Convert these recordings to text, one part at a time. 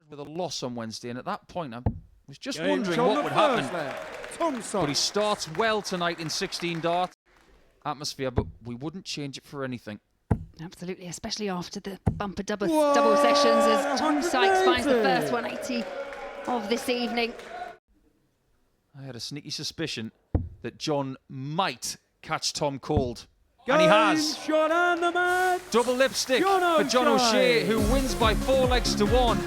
with a loss on Wednesday, and at that point I was just wondering what would happen. But he starts well tonight in 16 dart atmosphere, but we wouldn't change it for anything. Absolutely, especially after the bumper double sessions as Tom Sykes finds the first 180 of this evening. I had a sneaky suspicion that John might catch Tom cold. And he has. Double lipstick for John O'Shea, who wins by 4 legs to 1.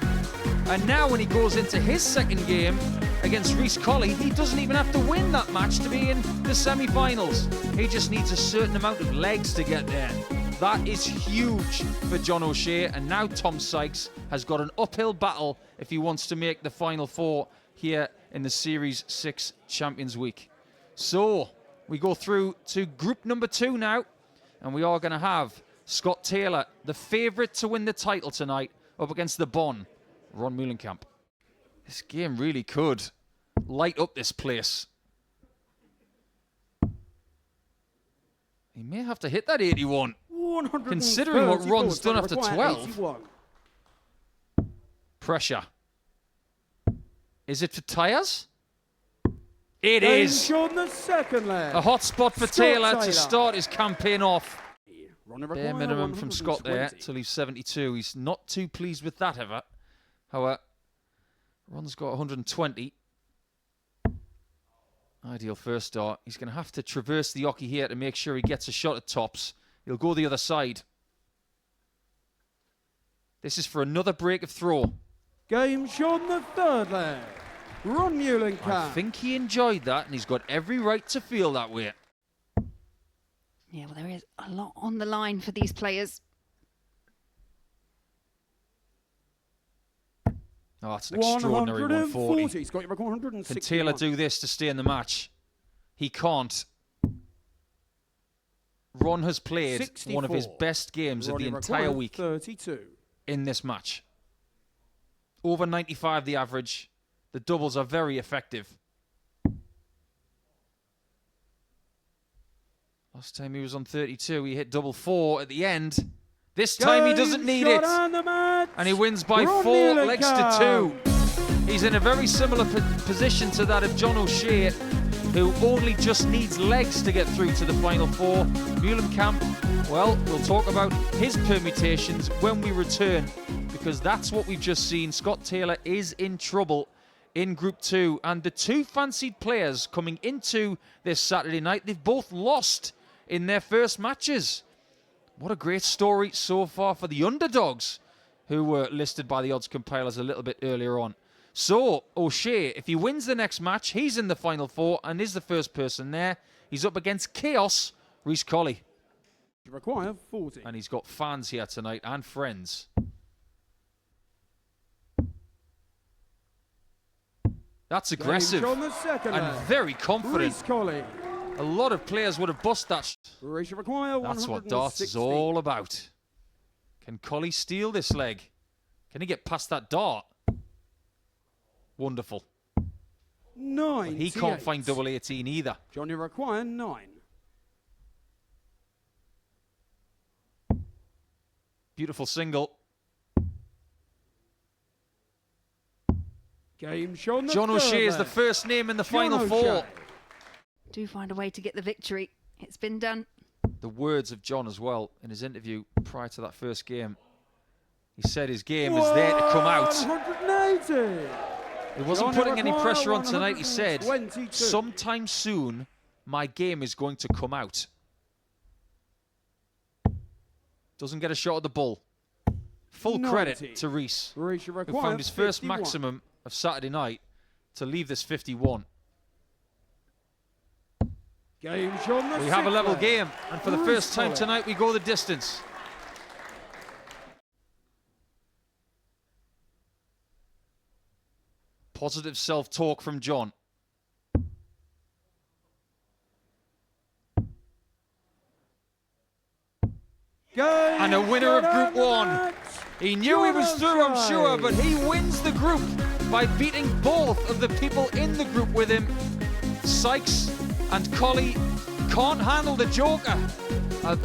And now when he goes into his second game against Rhys Colley, he doesn't even have to win that match to be in the semi-finals. He just needs a certain amount of legs to get there. That is huge for John O'Shea, and now Tom Sykes has got an uphill battle if he wants to make the Final Four here in the Series 6 Champions Week. So we go through to group number 2 now, and we are going to have Scott Taylor, the favourite to win the title tonight, up against the Bon, Ron Meulenkamp. This game really could light up this place. He may have to hit that 81, considering what Ron's done after 12. Pressure. Is it for Tyers? It is. A hot spot for Taylor to start his campaign off. Bare minimum from Scott there till he's 72. He's not too pleased with that ever. However, Ron's got 120. Ideal first start. He's going to have to traverse the oche here to make sure he gets a shot at tops. He'll go the other side. This is for another break of throw. Game shot the third leg. Ron Meulenkamp. I think he enjoyed that, and he's got every right to feel that way. Yeah, well, there is a lot on the line for these players. Oh, that's an extraordinary 140. He's got your 160. Can Taylor do this to stay in the match? He can't. Ron has played 64. One of his best games of the entire week 32. in this match. Over 95 the average. The doubles are very effective. Last time he was on 32, he hit double 4 at the end. This time he doesn't need it. And he wins by 4 legs to 2. He's in a very similar position to that of John O'Shea, who only just needs legs to get through to the Final Four. Meulenkamp, well, we'll talk about his permutations when we return, because that's what we've just seen. Scott Taylor is in trouble in Group 2, and the 2 fancied players coming into this Saturday night, they've both lost in their first matches. What a great story so far for the underdogs, who were listed by the odds compilers a little bit earlier on. So, O'Shea, if he wins the next match, he's in the Final Four and is the first person there. He's up against Chaos, Rhys Colley. You require 40. And he's got fans here tonight and friends. That's aggressive and very confident. A lot of players would have bust that. That's what darts is all about. Can Colley steal this leg? Can he get past that dart? Wonderful. 9. He can't find double 18 either. John, you require 9. Beautiful single. Game John O'Shea is the first name in the Final Four. Do find a way to get the victory. It's been done. The words of John as well in his interview prior to that first game. He said his game is there to come out. 180. He wasn't putting any pressure on tonight. He said, sometime soon, my game is going to come out. Doesn't get a shot at the bull. Full credit to Rhys, who found his first maximum of Saturday night to leave this 51. We have a level game, and for the first time tonight, we go the distance. Positive self-talk from John. And a winner of Group 1. He knew he was through, I'm sure, but he wins the group by beating both of the people in the group with him. Sykes and Colley can't handle the joker.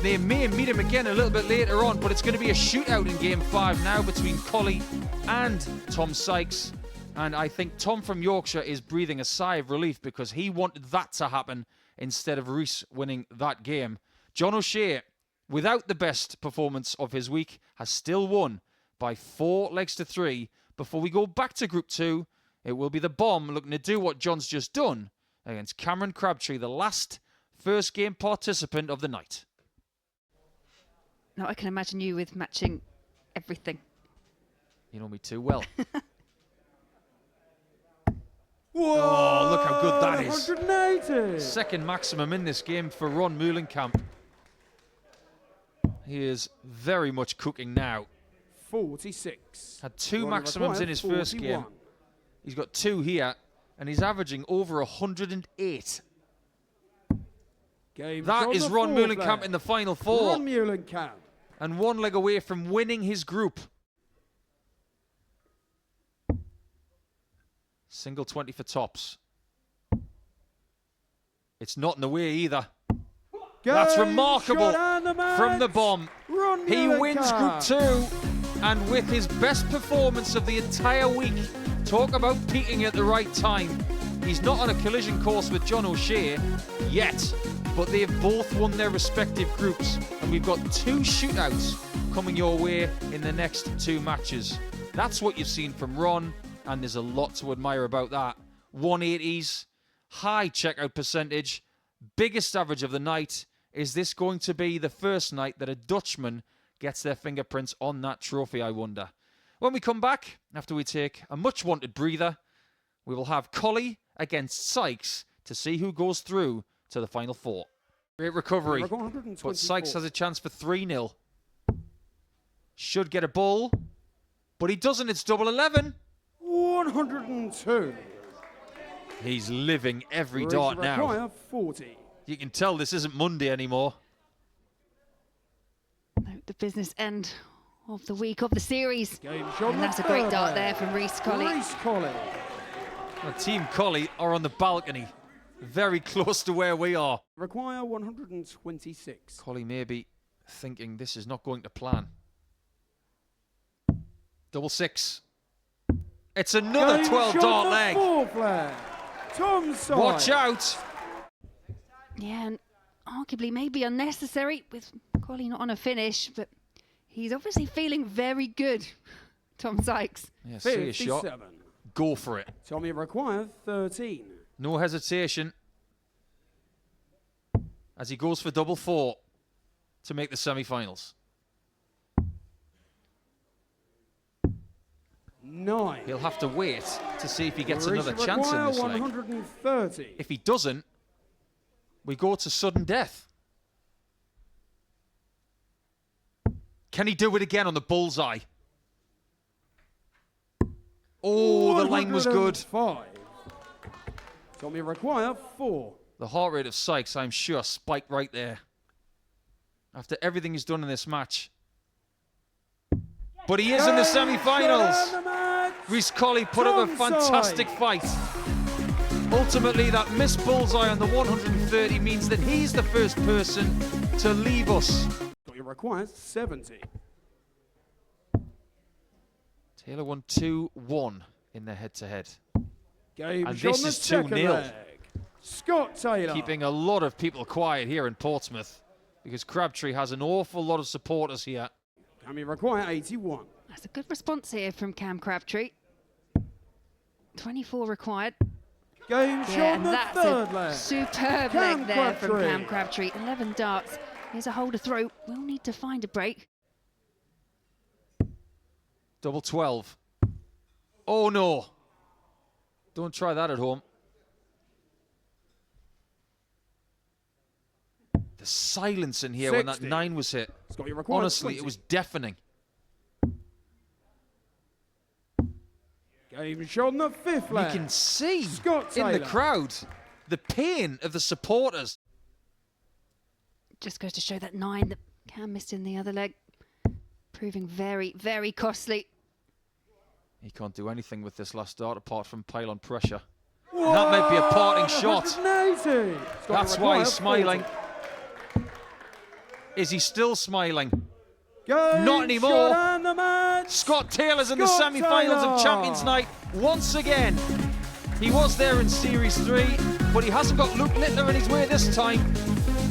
They may meet him again a little bit later on, but it's going to be a shootout in Game 5 now between Colley and Tom Sykes. And I think Tom from Yorkshire is breathing a sigh of relief because he wanted that to happen instead of Reese winning that game. John O'Shea, without the best performance of his week, has still won by 4 legs to 3. Before we go back to Group 2, it will be the Bomb looking to do what John's just done against Cameron Crabtree, the last first game participant of the night. Now I can imagine you with matching everything. You know me too well. Oh, look how good that is. 180. Second maximum in this game for Ron Meulenkamp. He is very much cooking now. 46. Had 2 Ronnie maximums in required his first 41. game. He's got 2 here, and he's averaging over 108. Game's That on is the Ron fourth Meulenkamp leg. in the final 4. Ron Meulenkamp. And 1 leg away from winning his group. Single 20 for tops. It's not in the way either. That's Game remarkable shot and the match. from the Bomb. Ron He wins Group Meulenkamp. 2, and with his best performance of the entire week, talk about peaking at the right time. He's not on a collision course with John O'Shea yet, but they have both won their respective groups, and we've got 2 shootouts coming your way in the next 2 matches. That's what you've seen from Ron, and there's a lot to admire about that. 180s, high checkout percentage, biggest average of the night. Is this going to be the first night that a Dutchman gets their fingerprints on that trophy, I wonder? When we come back, after we take a much-wanted breather, we will have Colley against Sykes to see who goes through to the final 4. Great recovery, but Sykes has a chance for 3-0. Should get a ball, but he doesn't. It's double 11. 102. He's living every dart now. Require 40. You can tell this isn't Monday anymore. The business end of the week of the series. Game shot And that's a great dart there from Reese Colley. Reese Colley. Well, Team Colley are on the balcony, very close to where we are. Require 126. Colley may be thinking this is not going to plan. Double 6. It's another Game 12 shot dart the leg. fourth leg. Tom Sykes. Watch out. Yeah, and arguably maybe unnecessary with Colley not on a finish, but he's obviously feeling very good, Tom Sykes. Yeah, see a shot. 57. Go for it. Tommy require 13. No hesitation. As he goes for double 4 to make the semi-finals. 9. He'll have to wait to see if he gets Reese another chance in require this leg. 130. If he doesn't, we go to sudden death. Can he do it again on the bullseye? Oh, the line was good. 105. Tommy require 4. The heart rate of Sykes, I'm sure, spiked right there. After everything he's done in this match. But he is in the semi-finals. Reese Colley put up a fantastic fight. Ultimately, that missed bullseye on the 130 means that he's the first person to leave us. Tommy requires 70. Taylor won 2-1 in their head-to-head. Game And shot this on the is second 2-0. leg. Scott Taylor. Keeping a lot of people quiet here in Portsmouth because Crabtree has an awful lot of supporters here. Tommy require 81. That's a good response here from Cam Crabtree. 24 required. Game shot Yeah, on and the that's third a leg. superb Cam leg there from Crabtree. Cam Crabtree. 11 darts. Here's a holder throw. We'll need to find a break. Double 12. Oh no. Don't try that at home. The silence in here when that 60. 9 was hit. Scott, you require Honestly, 20. it was deafening. Game shot on the fifth You leg. can see Scott in the Taylor. crowd the pain of the supporters. Just goes to show that 9 that Cam missed in the other leg. Proving very, very costly. He can't do anything with this last dart apart from pile on pressure. And that might be a parting shot. 180. Scott, That's you why require he's smiling. 40. Is he still smiling? Game, Not anymore. shot and the match. Scott Taylor's in the Scott semi-finals Taylor. of Champions Night once again. He was there in Series 3, but he hasn't got Luke Littler in his way this time.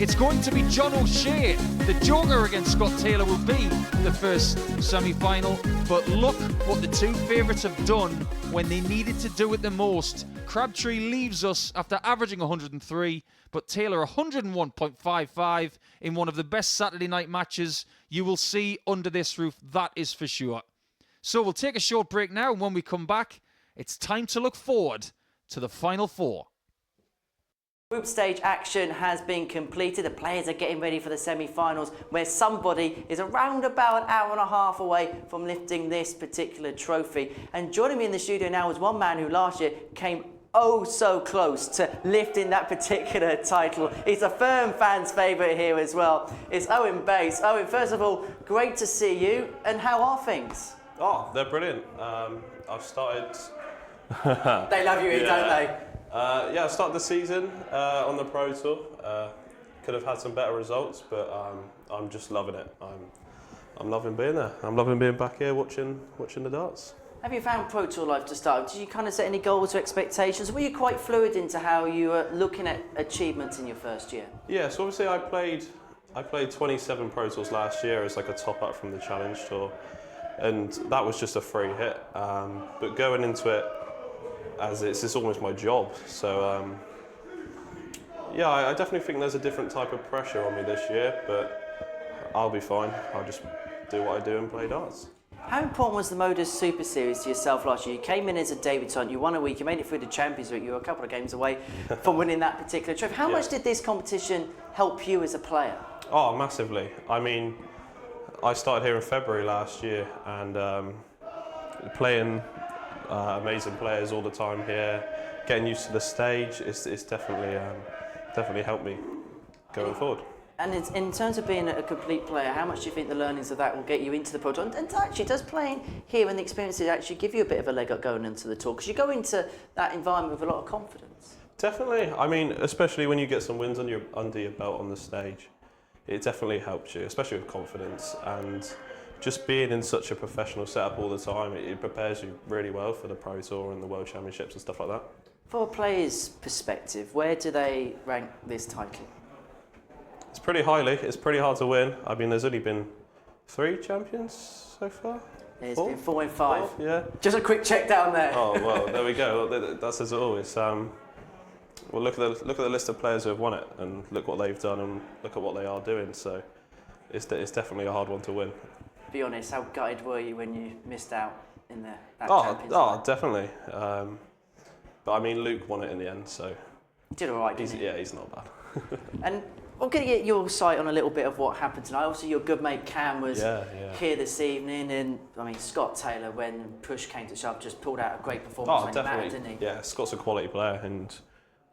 It's going to be John O'Shea. The joker against Scott Taylor will be the first semi-final. But look what the two favourites have done when they needed to do it the most. Crabtree leaves us after averaging 103, but Taylor 101.55 in one of the best Saturday night matches you will see under this roof, that is for sure. So we'll take a short break now, and when we come back, it's time to look forward to the Final Four. Group stage action has been completed. The players are getting ready for the semi-finals, where somebody is around about an hour and a half away from lifting this particular trophy. And joining me in the studio now is one man who last year came oh so close to lifting that particular title. He's a firm fan's favourite here as well. It's Owen Bates. Owen, first of all, great to see you. And how are things? Oh, they're brilliant. I've started... They love you here, don't they? Yeah, I started the season on the Pro Tour. Could have had some better results, but I'm just loving it. I'm loving being there. I'm loving being back here watching the darts. Have you found Pro Tour life to start? Did you kind of set any goals or expectations? Were you quite fluid into how you were looking at achievements in your first year? Yeah, so obviously I played 27 Pro Tours last year as like a top up from the Challenge Tour, and that was just a free hit. But going into it as it's almost my job, so yeah, I definitely think there's a different type of pressure on me this year, but I'll be fine. I'll just do what I do and play darts. How important was the Modus Super Series to yourself last year? You came in as a debutant, you won a week, you made it through the Champions League, you were a couple of games away from winning that particular trophy. How much did this competition help you as a player? Oh, massively. I mean, I started here in February last year, and playing amazing players all the time here, getting used to the stage, it's definitely helped me going forward. And in terms of being a complete player, how much do you think the learnings of that will get you into the Pro Tour? And actually, does playing here and the experiences actually give you a bit of a leg up going into the tour? Because you go into that environment with a lot of confidence. Definitely. I mean, especially when you get some wins under your belt on the stage, it definitely helps you, especially with confidence. And just being in such a professional setup all the time, it prepares you really well for the Pro Tour and the World Championships and stuff like that. For a player's perspective, where do they rank this title? It's pretty highly. It's pretty hard to win. I mean, there's only been 3 champions so far. There's 4? been 4 and 5. 4, yeah. Just a quick check down there. Oh well, there we go. That says it all. It's, well, look at the list of players who have won it, and look what they've done, and look at what they are doing. So, it's definitely a hard one to win. Be honest, how gutted were you when you missed out in that Champions Oh, League? definitely. But I mean, Luke won it in the end, so Did all right, didn't he? yeah, he's not bad. And I'm going to get your sight on a little bit of what happened tonight. Obviously, your good mate Cam was here this evening, and I mean Scott Taylor, when push came to shove, just pulled out a great performance when he mattered, didn't he? Yeah, Scott's a quality player, and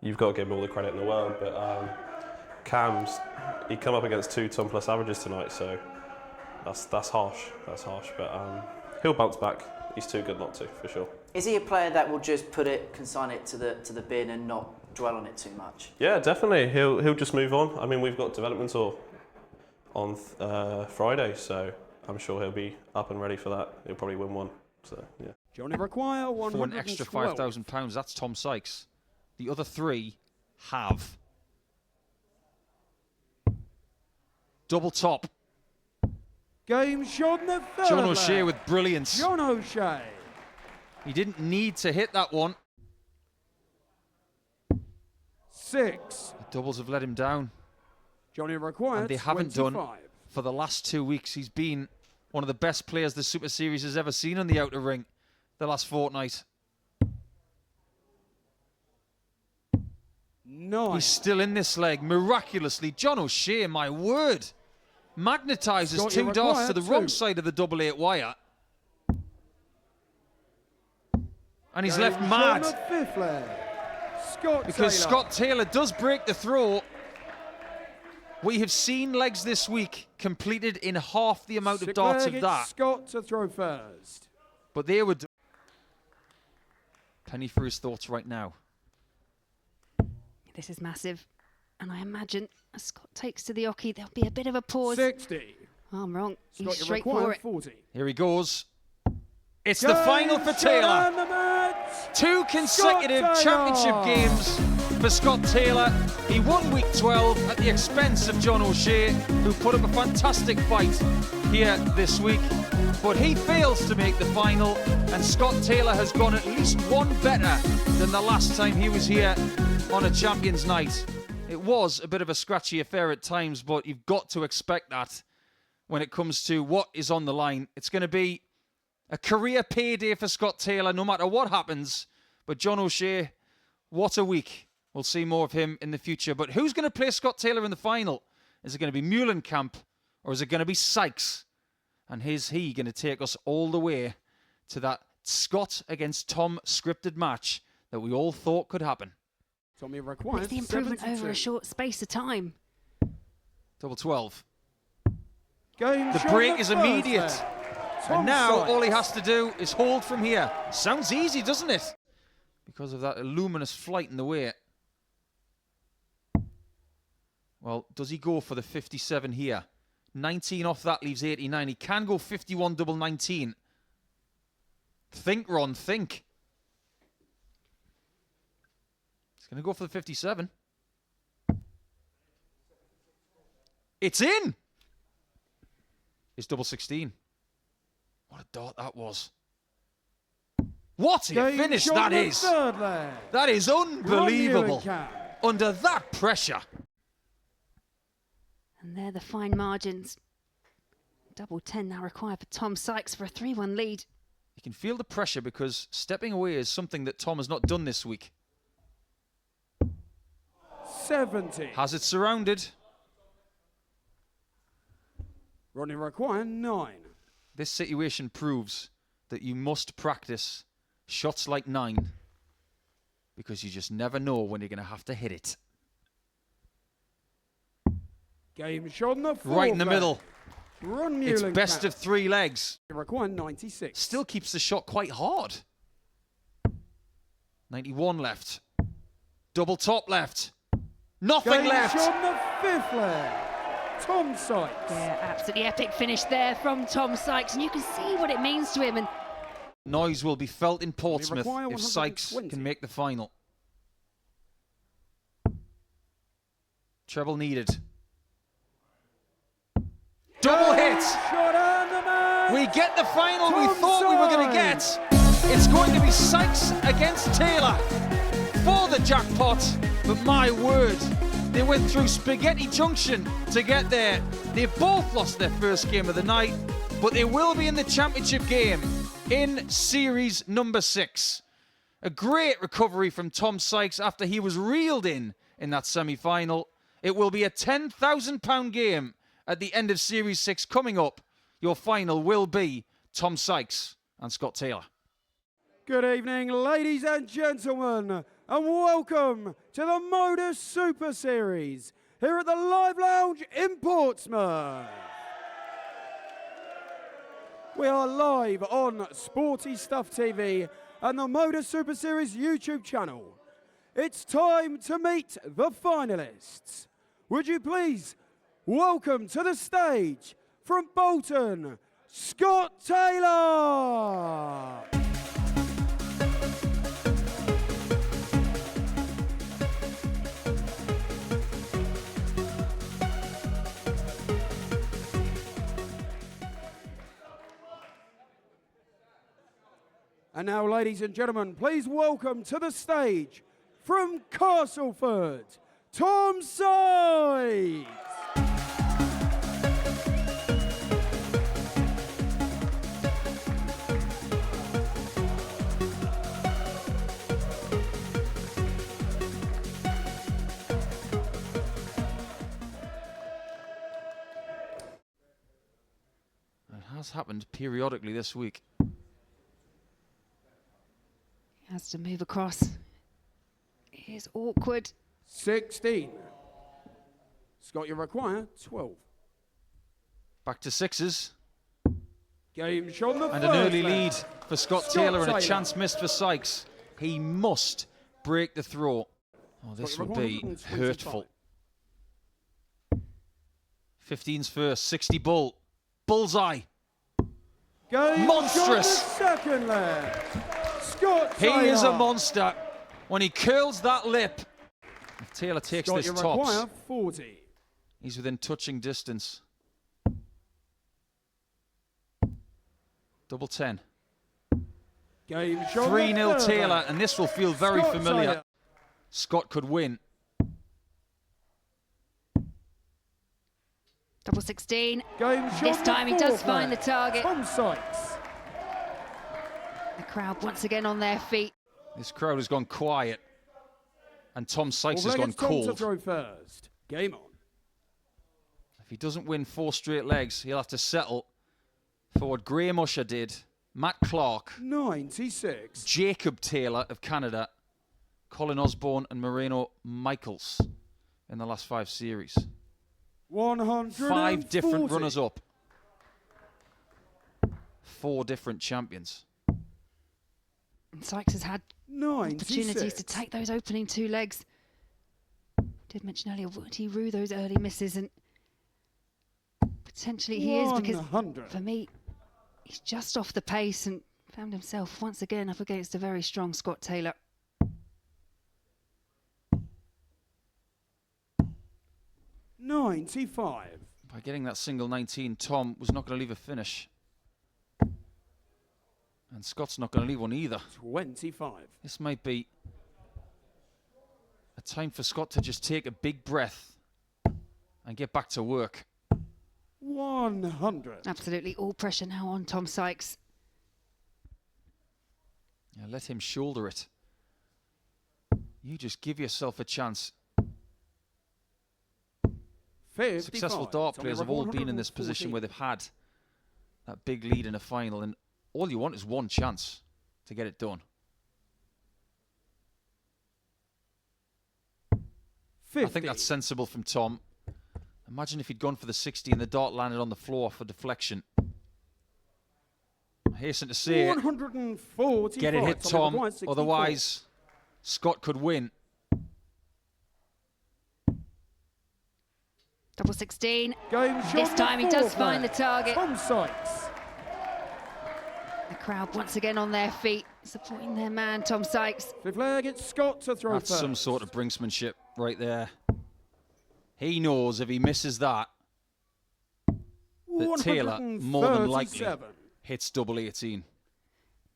you've got to give him all the credit in the world. But he come up against 2 ton plus averages tonight, so that's harsh. That's harsh, but he'll bounce back. He's too good not to, for sure. Is he a player that will just consign it to the bin and not dwell on it too much? Yeah, definitely. He'll just move on. I mean, we've got development tour on Friday, so I'm sure he'll be up and ready for that. He'll probably win one. So yeah. Johnny require 112. For an extra £5,000, that's Tom Sykes. The other 3 have. Double top. Game shot in the third. John O'Shea leg. with brilliance. John O'Shea. He didn't need to hit that one. 6. The doubles have let him down. Johnny required. And they haven't 25. done for the last 2 weeks. He's been one of the best players the Super Series has ever seen on the outer ring the last fortnight. 9. He's still in this leg, miraculously. John O'Shea, my word, magnetises Scott, 2 you're darts to required, the 2. wrong side of the double 8 wire. And he's Game left shot mad in the fifth leg. Scott because Taylor. Scott Taylor does break the throw. We have seen legs this week completed in half the amount of Sick darts leg, of it's that. Scott to throw first. But they would. Penny for his thoughts right now. This is massive. And I imagine as Scott takes to the oche, there'll be a bit of a pause. 60. Oh, I'm wrong. He's Scott, you straight for require it. 40. Here he goes. It's the final for Taylor. 2 consecutive championship games for Scott Taylor. He won week 12 at the expense of John O'Shea, who put up a fantastic fight here this week. But he fails to make the final, and Scott Taylor has gone at least one better than the last time he was here on a Champions Night. It was a bit of a scratchy affair at times, but you've got to expect that when it comes to what is on the line. It's going to be a career payday for Scott Taylor, no matter what happens. But John O'Shea, what a week. We'll see more of him in the future. But who's going to play Scott Taylor in the final? Is it going to be Meulenkamp or is it going to be Sykes? And is he going to take us all the way to that Scott against Tom scripted match that we all thought could happen? Tommy requires It's the improvement 72. over a short space of time. Double 12. Game The shot break the is first immediate. there. Tom And now Sykes. all he has to do is hold from here. Sounds easy, doesn't it? Because of that luminous flight in the way. Well, does he go for the 57 here? 19 off that leaves 89. He can go 51 double 19. Think, Ron, think. He's going to go for the 57. It's in! It's double 16. What a dart that was. What a Game finish shot that the is. third leg. That is unbelievable. Meulenkamp. Under that pressure. And they're the fine margins. Double 10 now required for Tom Sykes for a 3-1 lead. You can feel the pressure because stepping away is something that Tom has not done this week. 70. Has it surrounded. Rodney require 9. This situation proves that you must practice shots like 9 because you just never know when you're going to have to hit it. Game shot on the fourth Right in the leg. middle. Ron It's Meulenkamp. best of 3 legs. Require 96. Still keeps the shot quite hard. 91 left. Double top left. Nothing Game left. shot on the fifth leg. Tom Sykes. Yeah, absolutely epic finish there from Tom Sykes. And you can see what it means to him. And Noise will be felt in Portsmouth require if Sykes 120. can make the final. Treble needed. Double hit. Shot on the man. We get the final we Tom thought we were going to get. It's going to be Sykes against Taylor for the jackpot. But my word, they went through Spaghetti Junction to get there. They've both lost their first game of the night, but they will be in the championship game in series number 6. A great recovery from Tom Sykes after he was reeled in that semi-final. It will be a £10,000 game at the end of Series 6 coming up. Your final will be Tom Sykes and Scott Taylor. Good evening, ladies and gentlemen, and welcome to the Motor Super Series here at the Live Lounge in Portsmouth. We are live on Sporty Stuff TV and the Motor Super Series YouTube channel. It's time to meet the finalists. Would you please welcome to the stage from Bolton, Scott Taylor. And now, ladies and gentlemen, please welcome to the stage from Castleford, Tom Sykes. It has happened periodically this week. he has to move across. It is awkward. 16. Scott, you require 12. Back to 6s. Game shot on the And first an early leg. lead for Scott Taylor and a chance missed for Sykes. He must break the throw. Oh, this would be hurtful. 15's first, 60 bull. Bullseye. Game Monstrous. shot the second leg. Scott He Taylor. is a monster. When he curls that lip. If Taylor takes Scott, this you tops, require 40. he's within touching distance. Double 10. Game shot 3-0 the third Taylor, leg. and this will feel very Scott familiar. Taylor. Scott could win. Double 16. Game shot This the time he does fourth find leg. the target. Tom Sykes. The crowd once again on their feet. This crowd has gone quiet, and Tom Sykes has Four-legged gone Tom to cold. throw first. Game on. If he doesn't win 4 straight legs, he'll have to settle for what Graham Usher did, Matt Clark, 96. Jacob Taylor of Canada, Colin Osborne and Moreno Michaels in the last 5 series. 140. 5 different runners-up. 4 different champions. And Sykes has had 96. opportunities to take those opening 2 legs. Did mention earlier, would he rue those early misses? And potentially he is, because 100. for me, he's just off the pace and found himself once again up against a very strong Scott Taylor. $95. By getting that single 19, Tom was not going to leave a finish. And Scott's not going to leave one either. 25. This might be a time for Scott to just take a big breath and get back to work. 100. Absolutely all pressure now on Tom Sykes. Yeah, let him shoulder it. You just give yourself a chance. 55. Successful dart Tommy players have all been in this 114. position where they've had that big lead in a final, and all you want is one chance to get it done. 50. I think that's sensible from Tom. Imagine if he'd gone for the 60 and the dart landed on the floor for deflection. I hasten to say it. 140. Get it hit, Tom. Otherwise, Scott could win. Double 16. Game shot This the time he does fourth find the leg. target. Tom Sykes. The crowd once again on their feet, supporting their man, Tom Sykes. Fifth leg, it's Scott to throw That's first. some sort of brinksmanship right there. He knows if he misses that Taylor more than likely 137. hits double 18.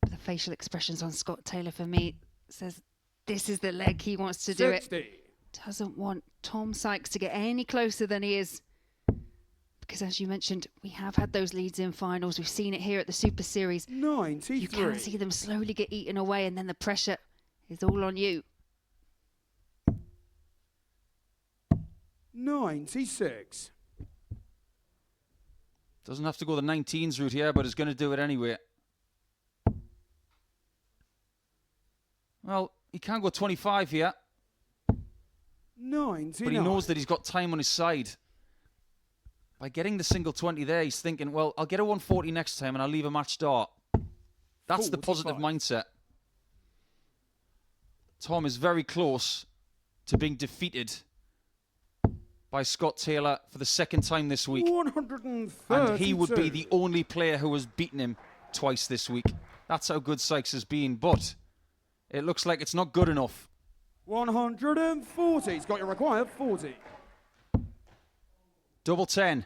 The facial expressions on Scott Taylor for me says this is the leg he wants to do it. 60. Doesn't want Tom Sykes to get any closer than he is. Because as you mentioned, we have had those leads in finals. We've seen it here at the Super Series. 93. You can see them slowly get eaten away, and then the pressure is all on you. 96. Doesn't have to go the 19s route here, but is going to do it anyway. Well, he can go 25 here, 99. but he knows that he's got time on his side. By getting the single 20 there, he's thinking, well, I'll get a 140 next time and I'll leave a match dart. That's the positive 45. mindset. Tom is very close to being defeated by Scott Taylor for the second time this week. 132. And he would be the only player who has beaten him twice this week. That's how good Sykes has been, but it looks like it's not good enough. 140. He's got your required 40. Double 10.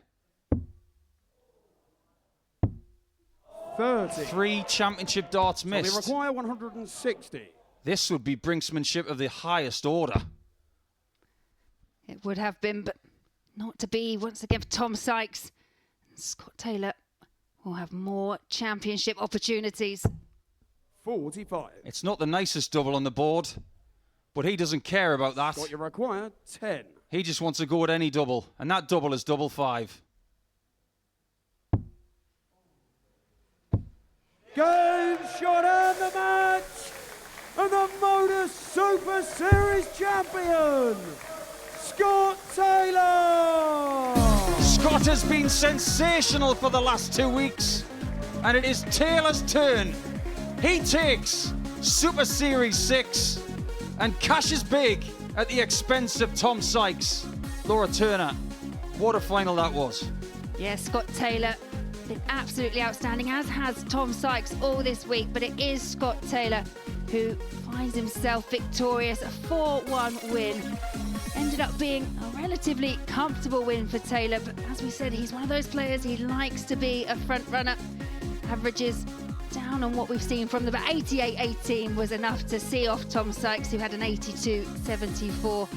30. 3 championship darts So they missed. require 160. This would be brinksmanship of the highest order. It would have been, but not to be once again for Tom Sykes. And Scott Taylor will have more championship opportunities. 45. It's not the nicest double on the board, but he doesn't care about that. Got your required 10. He just wants to go at any double, and that double is double 5. Game shot and the match. And the Motor Super Series champion, Scott Taylor. Scott has been sensational for the last 2 weeks, and it is Taylor's turn. He takes Super Series 6 and cashes big at the expense of Tom Sykes. Laura Turner, What a final that was. Yeah, Scott Taylor been absolutely outstanding, as has Tom Sykes all this week, but it is Scott Taylor who finds himself victorious. A 4-1 win. Ended up being a relatively comfortable win for Taylor, but as we said, he's one of those players, he likes to be a front runner. Averages down on what we've seen from them, but 88-18 was enough to see off Tom Sykes, who had an 82-74.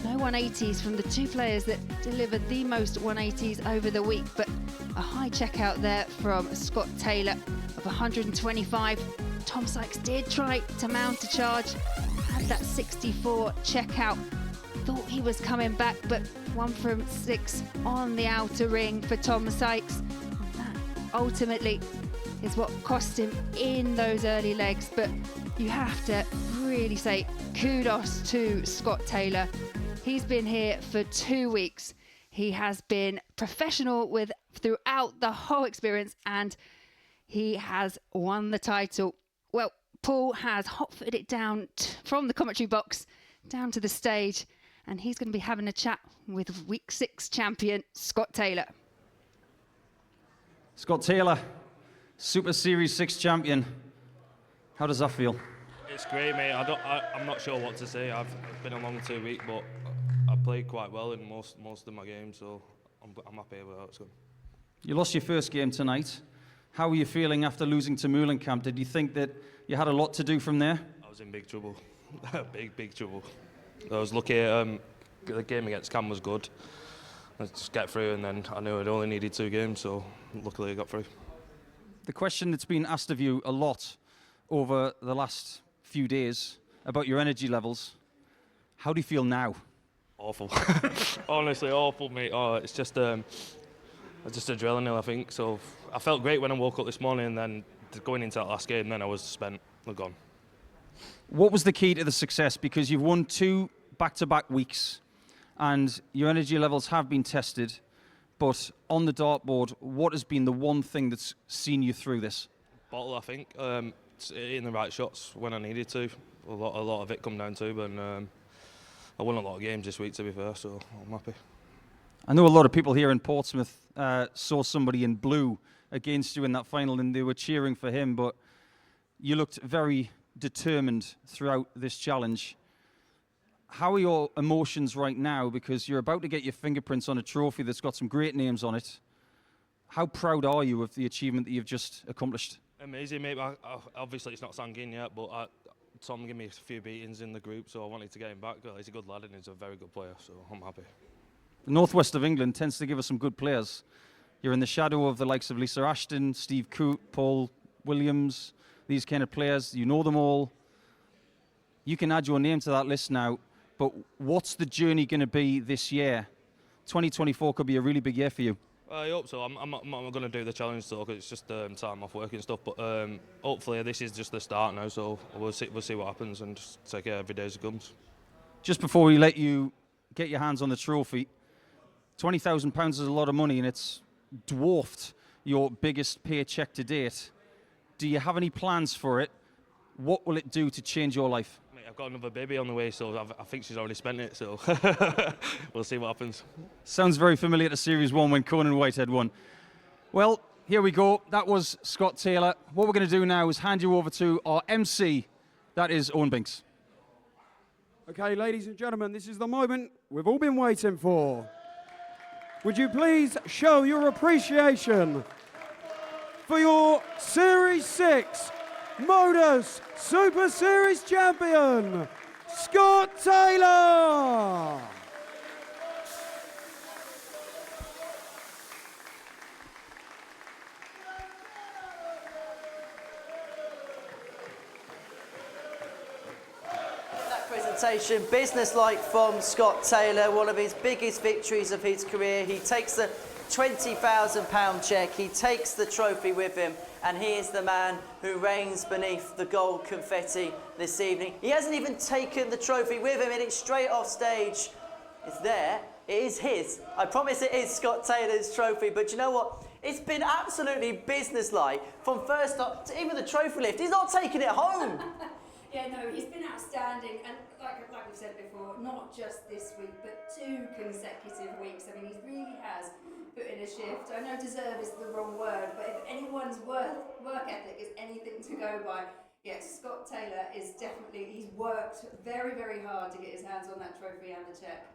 No 180s from the two players that delivered the most 180s over the week, but a high checkout there from Scott Taylor of 125. Tom Sykes did try to mount a charge, had that 64 checkout. Thought he was coming back, but 1 from 6 on the outer ring for Tom Sykes. And that ultimately is what cost him in those early legs. But you have to really say kudos to Scott Taylor. He's been here for 2 weeks. He has been professional throughout the whole experience, and he has won the title. Well, Paul has hot-footed it down from the commentary box down to the stage, and he's going to be having a chat with Week 6 champion Scott Taylor. Scott Taylor, Super Series 6 champion. How does that feel? It's great, mate. I'm not sure what to say. I've been a long 2 weeks, but I played quite well in most of my games, so I'm happy with how it's gone. You lost your first game tonight. How were you feeling after losing to Meulenkamp? Did you think that you had a lot to do from there? I was in big trouble. big trouble. I was lucky. The game against Cam was good. Let's just get through, and then I knew I'd only needed 2 games, so luckily I got through. The question that's been asked of you a lot over the last few days about your energy levels. How do you feel now? Awful. Honestly, awful, mate. Oh, it's just adrenaline, I think. So I felt great when I woke up this morning, and then going into that last game, then I was spent and gone. What was the key to the success? Because you've won 2 back-to-back weeks, and your energy levels have been tested. But on the dartboard, what has been the one thing that's seen you through this? Bottle, I think. Hitting the right shots when I needed to. A lot of it come down to, but I won a lot of games this week, to be fair, so I'm happy. I know a lot of people here in Portsmouth saw somebody in blue against you in that final, and they were cheering for him, but you looked very determined throughout this challenge. How are your emotions right now? Because you're about to get your fingerprints on a trophy that's got some great names on it. How proud are you of the achievement that you've just accomplished? Amazing, mate. Obviously, it's not sunk in yet, but Tom gave me a few beatings in the group, so I wanted to get him back. He's a good lad and he's a very good player, so I'm happy. The northwest of England tends to give us some good players. You're in the shadow of the likes of Lisa Ashton, Steve Coote, Paul Williams, these kind of players. You know them all. You can add your name to that list now, but what's the journey going to be this year? 2024 could be a really big year for you. I hope so. I'm not going to do the challenge though, because it's just time off work and stuff. But hopefully this is just the start now, so we'll see what happens and just take it every day as it comes. Just before we let you get your hands on the trophy, £20,000 is a lot of money, and it's dwarfed your biggest paycheck to date. Do you have any plans for it? What will it do to change your life? Mate, I've got another baby on the way, so I think she's already spent it, so we'll see what happens. Sounds very familiar to Series 1 when Conan Whitehead won. Well, here we go. That was Scott Taylor. What we're going to do now is hand you over to our MC, that is Owen Binks. Okay, ladies and gentlemen, this is the moment we've all been waiting for. Would you please show your appreciation for your Series 6 Modus Super Series champion, Scott Taylor! Presentation, business-like from Scott Taylor, one of his biggest victories of his career. He takes the £20,000 cheque, he takes the trophy with him, and he is the man who reigns beneath the gold confetti this evening. He hasn't even taken the trophy with him, and it's straight off stage. It's there, it is his. I promise it is Scott Taylor's trophy, but you know what? It's been absolutely business-like from first up to even the trophy lift. He's not taking it home. Yeah, no, he's been outstanding, and like we've said before, not just this week, but 2 consecutive weeks. I mean, he really has put in a shift. I know deserve is the wrong word, but if anyone's work ethic is anything to go by, yes, Scott Taylor is definitely, he's worked very, very hard to get his hands on that trophy and the cheque.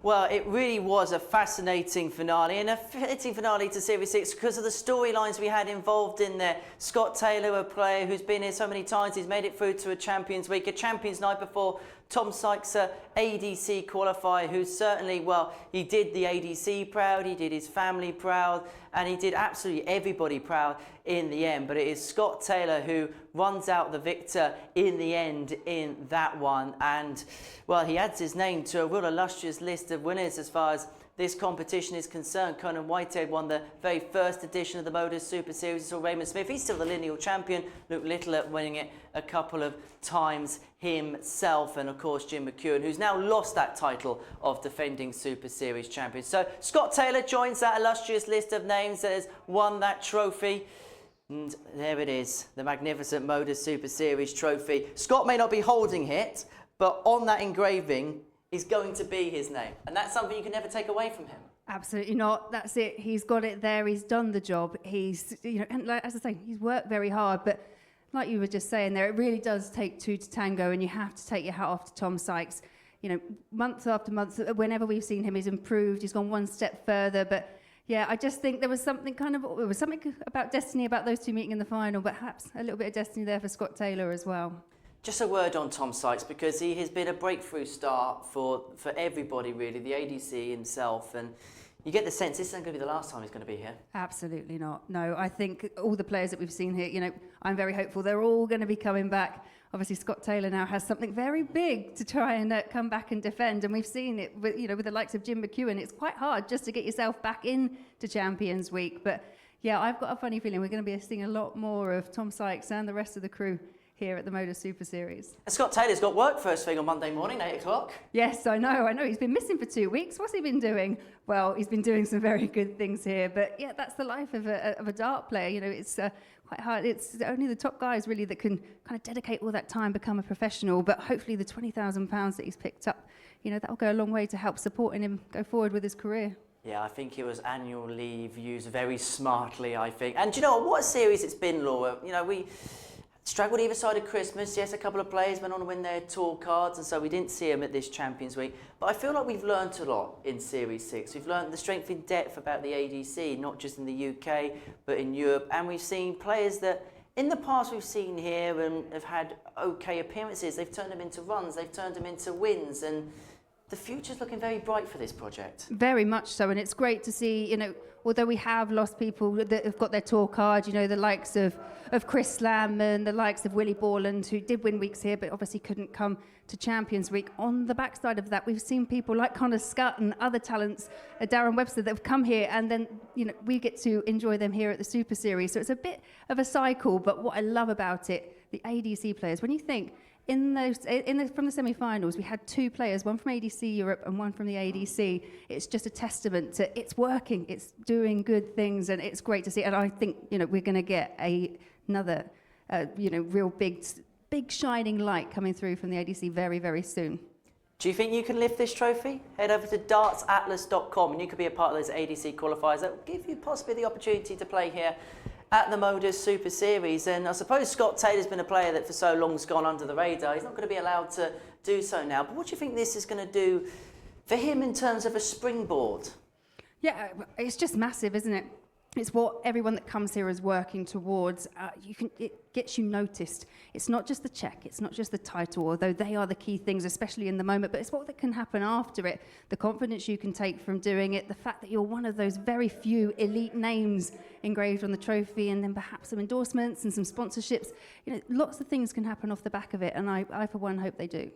Well, it really was a fascinating finale, and a fitting finale to Series 6 because of the storylines we had involved in there. Scott Taylor, a player who's been here so many times, he's made it through to a Champions Week, a Champions Night before. Tom Sykes, ADC qualifier, who certainly, well, he did the ADC proud, he did his family proud, and he did absolutely everybody proud in the end. But it is Scott Taylor who runs out the victor in the end in that one. And, well, he adds his name to a real illustrious list of winners as far as this competition is concerned. Conan Whitehead won the very first edition of the Motor Super Series. So Raymond Smith, he's still the lineal champion. Luke Little at winning it a couple of times himself. And of course, Jim McEwen, who's now lost that title of defending Super Series champion. So Scott Taylor joins that illustrious list of names that has won that trophy. And there it is, the magnificent Motor Super Series trophy. Scott may not be holding it, but on that engraving is going to be his name. And that's something you can never take away from him. Absolutely not. That's it. He's got it there. He's done the job. He's, and like, as I say, he's worked very hard. But like you were just saying there, it really does take 2 to tango, and you have to take your hat off to Tom Sykes. Month after month, whenever we've seen him, he's improved. He's gone one step further. But yeah, I just think there was something about destiny about those 2 meeting in the final, but perhaps a little bit of destiny there for Scott Taylor as well. Just a word on Tom Sykes, because he has been a breakthrough start for everybody, really, the ADC himself. And you get the sense this isn't going to be the last time he's going to be here. Absolutely not. No, I think all the players that we've seen here, I'm very hopeful they're all going to be coming back. Obviously, Scott Taylor now has something very big to try and come back and defend. And we've seen it with, with the likes of Jim McEwen. It's quite hard just to get yourself back into Champions Week. But yeah, I've got a funny feeling we're going to be seeing a lot more of Tom Sykes and the rest of the crew here at the Motor Super Series. And Scott Taylor's got work first thing on Monday morning, 8 o'clock. Yes, I know. He's been missing for 2 weeks. What's he been doing? Well, he's been doing some very good things here. But yeah, that's the life of a dart player. It's quite hard. It's only the top guys really that can kind of dedicate all that time, become a professional. But hopefully the £20,000 that he's picked up, that'll go a long way to help supporting him go forward with his career. Yeah, I think it was annual leave used very smartly, I think. And do you know what a series it's been, Laura? We struggled either side of Christmas. Yes, a couple of players went on to win their tour cards, and so we didn't see them at this Champions Week. But I feel like we've learnt a lot in Series 6. We've learnt the strength in depth about the ADC, not just in the UK, but in Europe. And we've seen players that in the past we've seen here and have had okay appearances. They've turned them into runs, they've turned them into wins, and the future's looking very bright for this project. Very much so, and it's great to see, although we have lost people that have got their tour card, the likes of Chris Slamman, the likes of Willie Borland, who did win weeks here, but obviously couldn't come to Champions Week. On the backside of that, we've seen people like Connor Scott and other talents, Darren Webster, that have come here, and then, we get to enjoy them here at the Super Series. So it's a bit of a cycle, but what I love about it, the ADC players, when you think, from the semi-finals, we had 2 players, one from ADC Europe and one from the ADC. It's just a testament to it's working, it's doing good things, and it's great to see. And I think we're going to get another real big shining light coming through from the ADC very, very soon. Do you think you can lift this trophy? Head over to dartsatlas.com and you could be a part of those ADC qualifiers that will give you possibly the opportunity to play here at the Motor Super Series. And I suppose Scott Taylor's been a player that for so long has gone under the radar. He's not going to be allowed to do so now. But what do you think this is going to do for him in terms of a springboard? Yeah, it's just massive, isn't it? It's what everyone that comes here is working towards. It gets you noticed. It's not just the check, it's not just the title, although they are the key things, especially in the moment, but it's what can happen after it, the confidence you can take from doing it, the fact that you're one of those very few elite names engraved on the trophy, and then perhaps some endorsements and some sponsorships. Lots of things can happen off the back of it, and I for one, hope they do.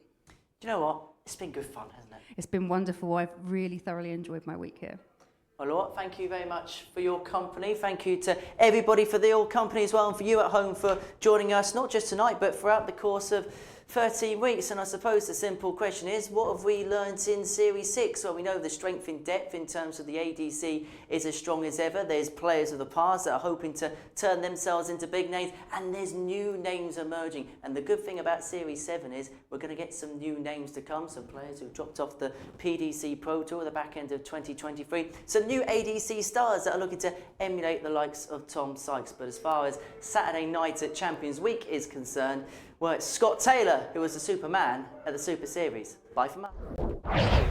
Do you know what? It's been good fun, hasn't it? It's been wonderful. I've really thoroughly enjoyed my week here. Well, Laura, thank you very much for your company. Thank you to everybody for their company as well, and for you at home for joining us, not just tonight, but throughout the course of 13 weeks, and I suppose the simple question is, what have we learnt in Series 6? Well, we know the strength in depth in terms of the ADC is as strong as ever. There's players of the past that are hoping to turn themselves into big names, and there's new names emerging. And the good thing about Series 7 is we're going to get some new names to come, some players who dropped off the PDC Pro Tour at the back end of 2023, some new ADC stars that are looking to emulate the likes of Tom Sykes. But as far as Saturday night at Champions Week is concerned, well, it's Scott Taylor who was the Superman at the Super Series. Bye for now.